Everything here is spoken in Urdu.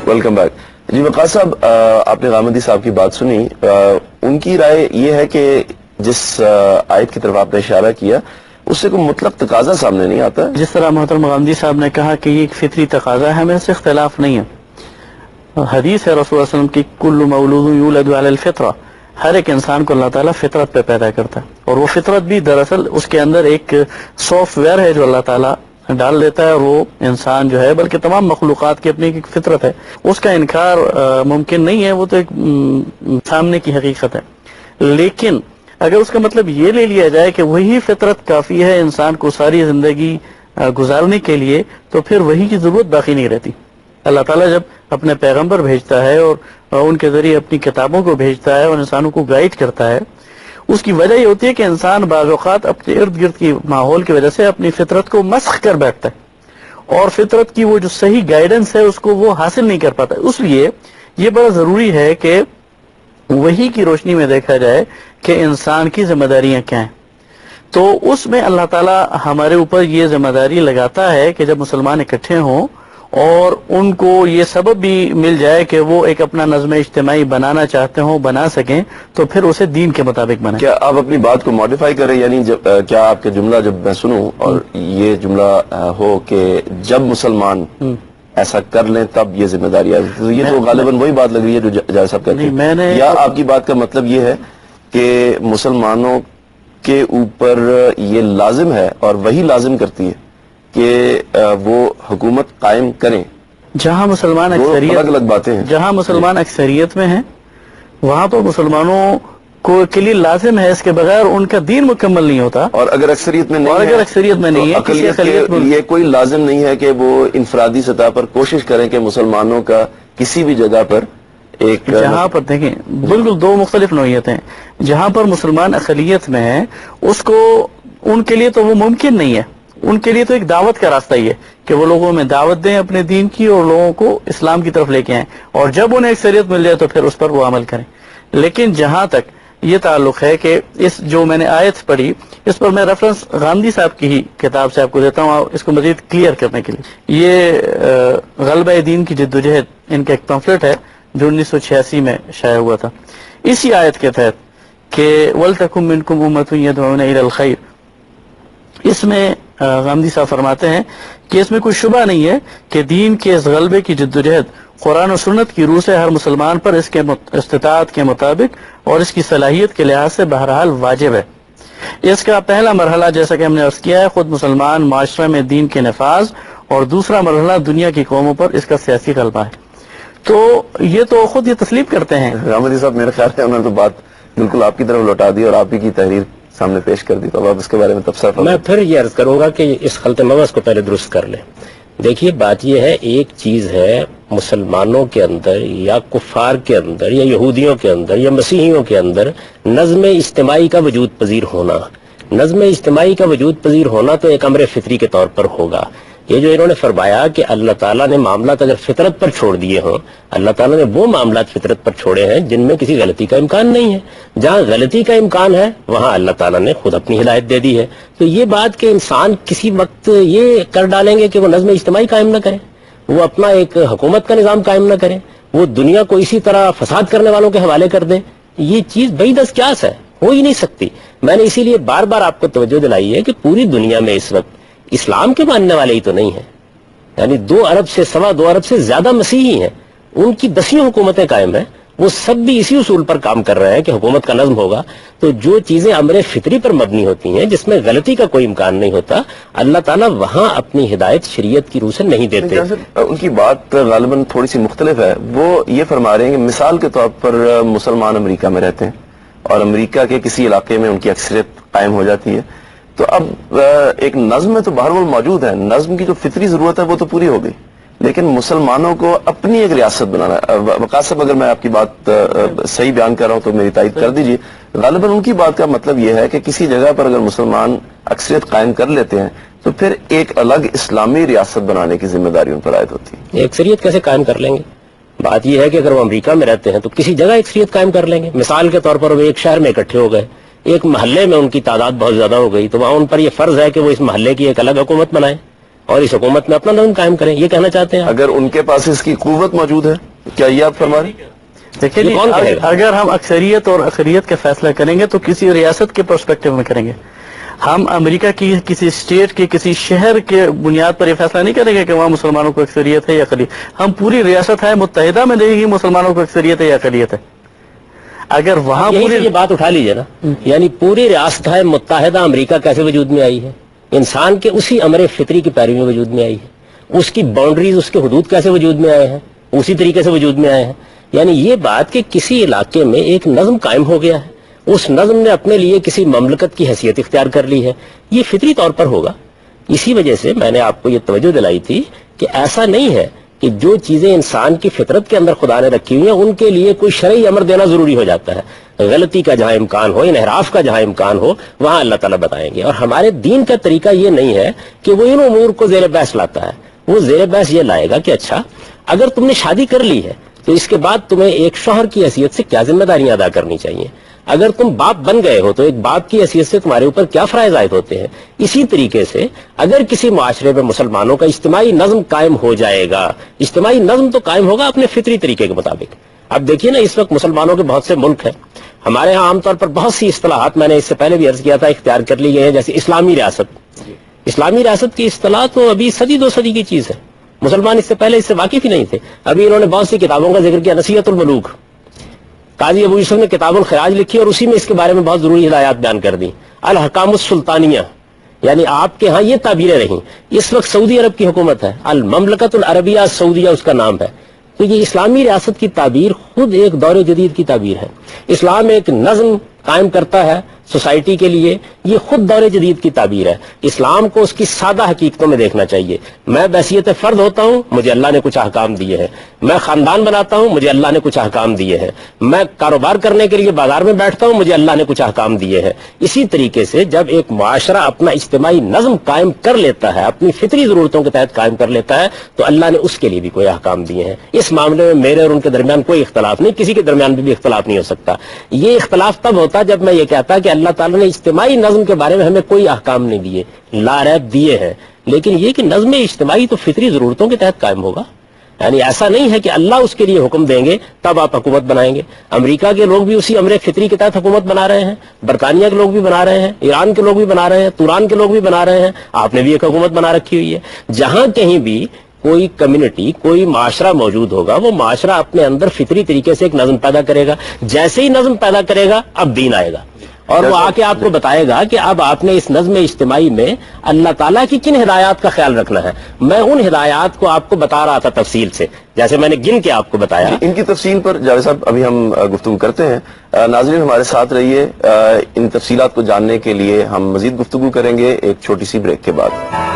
Welcome back. جی وقاص صاحب، آپ نے غامدی صاحب کی بات سنی. ان کی رائے یہ ہے کہ جس آیت کی طرف آپ نے اشارہ کیا اس سے کوئی مطلق تقاضا سامنے نہیں آتا. جس طرح محترم غامدی صاحب نے کہا کہ یہ ایک فطری تقاضا ہے، ہمیں اس سے اختلاف نہیں ہے. حدیث ہے رسول اللہ علیہ وسلم کی کل مولود یولد علی الفطرہ، ہر ایک انسان کو اللہ تعالیٰ فطرت پہ پیدا کرتا ہے، اور وہ فطرت بھی دراصل اس کے اندر ایک سافٹ ویئر ہے جو اللہ تعالیٰ ڈال دیتا ہے، اور وہ انسان جو ہے بلکہ تمام مخلوقات کی اپنی ایک فطرت ہے، اس کا انکار ممکن نہیں ہے، وہ تو ایک سامنے کی حقیقت ہے. لیکن اگر اس کا مطلب یہ لے لیا جائے کہ وہی فطرت کافی ہے انسان کو ساری زندگی گزارنے کے لیے، تو پھر وہی کی ضرورت باقی نہیں رہتی. اللہ تعالیٰ جب اپنے پیغمبر بھیجتا ہے اور ان کے ذریعے اپنی کتابوں کو بھیجتا ہے اور انسانوں کو گائیڈ کرتا ہے، اس کی وجہ یہ ہوتی ہے کہ انسان بعض اوقات اپنے ارد گرد کی ماحول کی وجہ سے اپنی فطرت کو مسخ کر بیٹھتا ہے، اور فطرت کی وہ جو صحیح گائیڈنس ہے اس کو وہ حاصل نہیں کر پاتا. اس لیے یہ بڑا ضروری ہے کہ وہی کی روشنی میں دیکھا جائے کہ انسان کی ذمہ داریاں کیا ہیں. تو اس میں اللہ تعالیٰ ہمارے اوپر یہ ذمہ داری لگاتا ہے کہ جب مسلمان اکٹھے ہوں اور ان کو یہ سبب بھی مل جائے کہ وہ ایک اپنا نظم اجتماعی بنانا چاہتے ہوں، بنا سکیں، تو پھر اسے دین کے مطابق بنائیں. کیا آپ اپنی بات کو ماڈیفائی کریں؟ یعنی کیا آپ کا جملہ جب میں سنوں اور یہ جملہ ہو کہ جب مسلمان ایسا کر لیں تب یہ ذمہ داری ہے، تو یہ تو غالباً وہی بات لگ رہی ہے جو جاوید صاحب کہتے ہیں، یا آپ کی بات کا مطلب یہ ہے کہ مسلمانوں کے اوپر یہ لازم ہے اور وہی لازم کرتی ہے کہ وہ حکومت قائم کریں؟ جہاں مسلمان الگ الگ باتیں ہیں. جہاں مسلمان اکثریت میں ہیں وہاں تو مسلمانوں کو کے لیے لازم ہے، اس کے بغیر ان کا دین مکمل نہیں ہوتا. اور اگر اکثریت میں نہیں اور اگر اکثریت میں نہیں ہے، اقلیت کے لیے کوئی لازم نہیں ہے کہ وہ انفرادی سطح پر کوشش کریں کہ مسلمانوں کا کسی بھی جگہ پر ایک، جہاں پر دیکھیں بالکل دو مختلف نوعیتیں ہیں. جہاں پر مسلمان اقلیت میں ہیں اس کو، ان کے لیے تو وہ ممکن نہیں ہے. ان کے لیے تو ایک دعوت کا راستہ ہی ہے کہ وہ لوگوں میں دعوت دیں اپنے دین کی اور لوگوں کو اسلام کی طرف لے کے آئیں، اور جب انہیں اکثریت مل جائے تو پھر اس پر وہ عمل کریں. لیکن جہاں تک یہ تعلق ہے کہ اس جو میں نے آیت پڑھی اس پر میں ریفرنس غامدی صاحب کی ہی کتاب سے آپ کو دیتا ہوں اس کو مزید کلیئر کرنے کے لیے. یہ غلبہ دین کی جدوجہد ان کا ایک پمفلٹ ہے جو 1986 میں شائع ہوا تھا. اسی آیت کے تحت کہ وَلْتَكُمْ مِنْكُمْ أُمَّةٌ يَدْعُونَ إِلَى الْخَيْرِ، اس میں غامدی صاحب فرماتے ہیں کہ اس میں کوئی شبہ نہیں ہے کہ دین کے اس غلبے کی جدوجہد قرآن و سنت کی روح سے ہر مسلمان پر اس کے استطاعت کے مطابق اور اس کی صلاحیت کے لحاظ سے بہرحال واجب ہے. اس کا پہلا مرحلہ جیسا کہ ہم نے عرض کیا ہے خود مسلمان معاشرے میں دین کے نفاذ، اور دوسرا مرحلہ دنیا کی قوموں پر اس کا سیاسی غلبہ ہے. تو یہ تو خود یہ تسلیم کرتے ہیں. غامدی صاحب میرے خیال ہے انہوں نے تو بات بالکل آپ کی طرف لوٹا دی اور آپ ہی کی تحریر سامنے پیش کر دی، تو اب آپ اس کے بارے میں تبصرہ فرمائیں. میں پھر یہ عرض کروں گا کہ اس خلط مغز کو پہلے درست کر لیں. دیکھیے بات یہ ہے، ایک چیز ہے مسلمانوں کے اندر یا کفار کے اندر یا یہودیوں کے اندر یا مسیحیوں کے اندر نظم اجتماعی کا وجود پذیر ہونا. نظم اجتماعی کا وجود پذیر ہونا تو ایک امر فطری کے طور پر ہوگا. یہ جو انہوں نے فرمایا کہ اللہ تعالیٰ نے معاملات اگر فطرت پر چھوڑ دیے ہوں، اللہ تعالیٰ نے وہ معاملات فطرت پر چھوڑے ہیں جن میں کسی غلطی کا امکان نہیں ہے. جہاں غلطی کا امکان ہے وہاں اللہ تعالیٰ نے خود اپنی ہدایت دے دی ہے. تو یہ بات کہ انسان کسی وقت یہ کر ڈالیں گے کہ وہ نظم اجتماعی قائم نہ کریں، وہ اپنا ایک حکومت کا نظام قائم نہ کریں، وہ دنیا کو اسی طرح فساد کرنے والوں کے حوالے کر دیں، یہ چیز بعید از قیاس ہے، ہو ہی نہیں سکتی. میں نے اسی لیے بار بار آپ کو توجہ دلائی ہے کہ پوری دنیا میں اس وقت اسلام کے ماننے والے ہی تو نہیں ہیں، یعنی 2 ارب سے 2.25 ارب سے زیادہ مسیحی ہیں، ان کی 10 حکومتیں قائم ہیں، وہ سب بھی اسی اصول پر کام کر رہے ہیں کہ حکومت کا نظم ہوگا. تو جو چیزیں امر فطری پر مبنی ہوتی ہیں جس میں غلطی کا کوئی امکان نہیں ہوتا، اللہ تعالیٰ وہاں اپنی ہدایت شریعت کی روح سے نہیں دیتے. ان کی بات غالباً تھوڑی سی مختلف ہے. وہ یہ فرما رہے ہیں کہ مثال کے طور پر مسلمان امریکہ میں رہتے ہیں اور امریکہ کے کسی علاقے میں ان کی اکثریت قائم ہو جاتی ہے، تو اب ایک نظم میں تو بہرحال موجود ہے، نظم کی جو فطری ضرورت ہے وہ تو پوری ہو گئی، لیکن مسلمانوں کو اپنی ایک ریاست بنانا ہے. وقاص صاحب اگر میں آپ کی بات صحیح بیان کر رہا ہوں تو میری تائید کر دیجیے. غالباً ان کی بات کا مطلب یہ ہے کہ کسی جگہ پر اگر مسلمان اکثریت قائم کر لیتے ہیں تو پھر ایک الگ اسلامی ریاست بنانے کی ذمہ داری ان پر عائد ہوتی ہے. اکثریت کیسے قائم کر لیں گے؟ بات یہ ہے کہ اگر وہ امریکہ میں رہتے ہیں تو کسی جگہ اکثریت قائم کر لیں گے. مثال کے طور پر وہ ایک شہر میں اکٹھے ہو گئے، ایک محلے میں ان کی تعداد بہت زیادہ ہو گئی، تو وہاں ان پر یہ فرض ہے کہ وہ اس محلے کی ایک الگ حکومت بنائیں اور اس حکومت میں اپنا نظم قائم کریں، یہ کہنا چاہتے ہیں؟ اگر ان کے پاس اس کی قوت موجود ہے، کیا یہ آپ فرما رہے ہیں؟ دیکھیں جی، کون کہے گا؟ اگر ہم اکثریت اور اقلیت کا فیصلہ کریں گے تو کسی ریاست کے پرسپیکٹو میں کریں گے. ہم امریکہ کی کسی اسٹیٹ کے کسی شہر کے بنیاد پر یہ فیصلہ نہیں کریں گے کہ وہاں مسلمانوں کو اکثریت ہے یا اقلیت. ہم پوری ریاست ہے متحدہ میں دیکھیں گے مسلمانوں کو اکثریت ہے یا اقلیت ہے. اگر وہاں یہی پوری سے یہ بات اٹھا لیجئے نا، یعنی پوری ریاست متحدہ امریکہ کیسے وجود میں آئی ہے؟ انسان کے اسی امر فطری کی پیروی میں وجود میں آئی ہے. اس کی باؤنڈریز، اس کے حدود کیسے وجود میں آئے ہیں؟ اسی طریقے سے وجود میں آئے ہیں. یعنی یہ بات کہ کسی علاقے میں ایک نظم قائم ہو گیا ہے، اس نظم نے اپنے لیے کسی مملکت کی حیثیت اختیار کر لی ہے، یہ فطری طور پر ہوگا. اسی وجہ سے میں نے آپ کو یہ توجہ دلائی تھی کہ ایسا نہیں ہے کہ جو چیزیں انسان کی فطرت کے اندر خدا نے رکھی ہوئی ہیں ان کے لیے کوئی شرعی امر دینا ضروری ہو جاتا ہے. غلطی کا جہاں امکان ہو، انحراف کا جہاں امکان ہو، وہاں اللہ تعالیٰ بتائیں گے. اور ہمارے دین کا طریقہ یہ نہیں ہے کہ وہ ان امور کو زیر بحث لاتا ہے. وہ زیر بحث یہ لائے گا کہ اچھا اگر تم نے شادی کر لی ہے تو اس کے بعد تمہیں ایک شوہر کی حیثیت سے کیا ذمہ داریاں ادا کرنی چاہیے. اگر تم باپ بن گئے ہو تو ایک باپ کی حیثیت سے تمہارے اوپر کیا فرائض عائد ہوتے ہیں. اسی طریقے سے اگر کسی معاشرے میں مسلمانوں کا اجتماعی نظم قائم ہو جائے گا، اجتماعی نظم تو قائم ہوگا اپنے فطری طریقے کے مطابق. اب دیکھیے نا، اس وقت مسلمانوں کے بہت سے ملک ہیں، ہمارے ہاں عام طور پر بہت سی اصطلاحات میں نے اس سے پہلے بھی عرض کیا تھا اختیار کر لی گئی ہیں، جیسے اسلامی ریاست. اسلامی ریاست کی اصطلاح تو ابھی صدی دو صدی کی چیز ہے. مسلمان اس سے پہلے اس سے واقف ہی نہیں تھے. ابھی انہوں نے بہت سی کتابوں کا ذکر کیا، نصیحت الملوک، قاضی ابو یوسف نے کتاب الخراج لکھی اور اسی میں اس کے بارے میں بہت ضروری ہدایات بیان کر دی. الحکام السلطانیہ، یعنی آپ کے ہاں یہ تعبیریں رہیں. اس وقت سعودی عرب کی حکومت ہے، المملکت العربیہ سعودیہ اس کا نام ہے. تو یہ اسلامی ریاست کی تعبیر خود ایک دور جدید کی تعبیر ہے. اسلام ایک نظم قائم کرتا ہے سوسائٹی کے لیے، یہ خود دور جدید کی تعبیر ہے. اسلام کو اس کی سادہ حقیقتوں میں دیکھنا چاہیے. میں بحیثیت فرد ہوتا ہوں، مجھے اللہ نے کچھ احکام دیے ہیں. میں خاندان بناتا ہوں، مجھے اللہ نے کچھ احکام دیے ہیں. میں کاروبار کرنے کے لیے بازار میں بیٹھتا ہوں، مجھے اللہ نے کچھ احکام دیے ہیں. اسی طریقے سے جب ایک معاشرہ اپنا اجتماعی نظم قائم کر لیتا ہے، اپنی فطری ضرورتوں کے تحت قائم کر لیتا ہے، تو اللہ نے اس کے لیے بھی کوئی احکام دیے ہیں. اس معاملے میں میرے اور ان کے درمیان کوئی اختلاف نہیں، کسی کے درمیان بھی اختلاف نہیں ہو سکتا. یہ اختلاف تب ہوتا جب میں یہ کہتا کہ اللہ تعالیٰ نے اجتماعی نظم کے بارے میں ہمیں کوئی احکام نہیں دیے، لا ریب دیے ہیں، لیکن یہ کہ نظم اجتماعی تو فطری ضرورتوں کے تحت قائم ہوگا. یعنی ایسا نہیں ہے کہ اللہ اس کے لیے حکم دیں گے تب آپ حکومت بنائیں گے. امریکہ کے لوگ بھی اسی امر فطری کے تحت حکومت بنا رہے ہیں، برطانیہ کے لوگ بھی بنا رہے ہیں، ایران کے لوگ بھی بنا رہے ہیں، توران کے لوگ بھی بنا رہے ہیں. آپ نے بھی ایک حکومت بنا رکھی ہوئی ہے. جہاں کہیں بھی کوئی کمیونٹی، کوئی معاشرہ موجود ہوگا، وہ معاشرہ اپنے اندر فطری طریقے سے ایک نظم پیدا کرے گا. جیسے ہی نظم پیدا کرے گا اب دین آئے گا، اور وہ آ کے آپ کو بتائے گا کہ اب آپ نے اس نظم اجتماعی میں اللہ تعالیٰ کی کن ہدایات کا خیال رکھنا ہے. میں ان ہدایات کو آپ کو بتا رہا تھا تفصیل سے، جیسے میں نے گن کے آپ کو بتایا. ان کی تفصیل پر جاوید صاحب ابھی ہم گفتگو کرتے ہیں. ناظرین ہمارے ساتھ رہیے، ان تفصیلات کو جاننے کے لیے ہم مزید گفتگو کریں گے ایک چھوٹی سی بریک کے بعد.